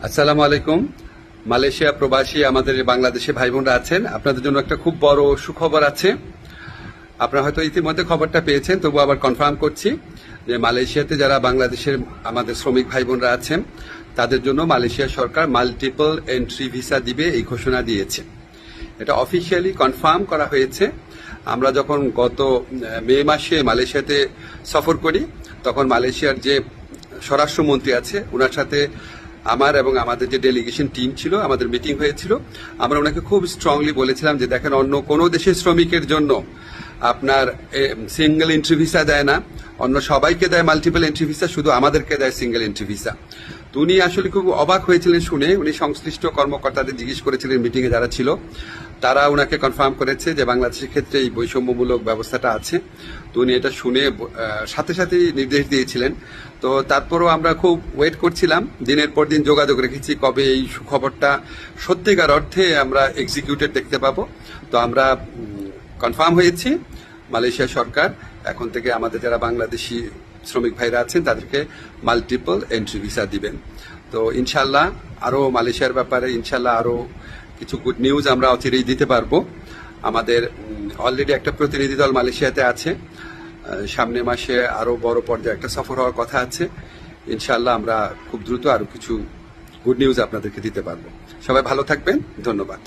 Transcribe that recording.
আসসালামু আলাইকুম। মালয়েশিয়া প্রবাসী আমাদের বাংলাদেশে ভাই বোনরা আছেন, আপনাদের জন্য একটা খুব বড় সুখবর আছে। আপনারা হয়তো ইতিমধ্যে খবরটা পেয়েছেন, তবু আবার কনফার্ম করছি যে মালয়েশিয়াতে যারা বাংলাদেশের আমাদের শ্রমিক ভাই বোনরা আছেন তাদের জন্য মালয়েশিয়া সরকার মাল্টিপল এন্ট্রি ভিসা দিবে এই ঘোষণা দিয়েছে। এটা অফিসিয়ালি কনফার্ম করা হয়েছে। আমরা যখন গত মে মাসে মালয়েশিয়াতে সফর করি তখন মালয়েশিয়ার যে স্বরাষ্ট্রমন্ত্রী আছে ওনার সাথে আমার এবং আমাদের যে ডেলিগেশন টিম ছিল আমাদের মিটিং হয়েছিল। আমরা ওনাকে খুব স্ট্রংলি বলেছিলাম যে দেখেন, অন্য কোনো দেশের শ্রমিকের জন্য আপনার সিঙ্গেল এন্ট্রি ভিসা দেয় না, অন্য সবাইকে দেয় মাল্টিপল এন্ট্রি ভিসা, শুধু আমাদেরকে দেয় সিঙ্গেল এন্ট্রি ভিসা। তো উনি আসলে খুব অবাক হয়েছিলেন শুনে। উনি সংশ্লিষ্ট কর্মকর্তাদের জিজ্ঞেস করেছিলেন, মিটিং এ যারা ছিল তারা ওনাকে কনফার্ম করেছে যে বাংলাদেশের ক্ষেত্রে এই বৈষম্যমূলক ব্যবস্থাটা আছে। তো উনি এটা শুনে সাথে সাথেই নির্দেশ দিয়েছিলেন। তো তারপরও আমরা খুব ওয়েট করছিলাম, দিনের পর দিন যোগাযোগ রেখেছি কবে এই সুখবরটা সত্যিকার অর্থে আমরা এক্সিকিউটেড দেখতে পাবো। তো আমরা কনফার্ম হয়েছি মালয়েশিয়া সরকার এখন থেকে আমাদের যারা বাংলাদেশি শ্রমিক ভাইরা আছেন তাদেরকে মাল্টিপল এন্ট্রি ভিসা দিবেন। তো ইনশাল্লাহ আরো মালয়েশিয়ার ব্যাপারে ইনশাল্লাহ আরো কিছু গুড নিউজ আমরা অচিরেই দিতে পারবো। আমাদের অলরেডি একটা প্রতিনিধি দল মালয়েশিয়াতে আছে, সামনে মাসে আরো বড় পর্যায়ে একটা সফর হওয়ার কথা আছে। ইনশাল্লাহ আমরা খুব দ্রুত আরো কিছু গুড নিউজ আপনাদেরকে দিতে পারবো। সবাই ভালো থাকবেন, ধন্যবাদ।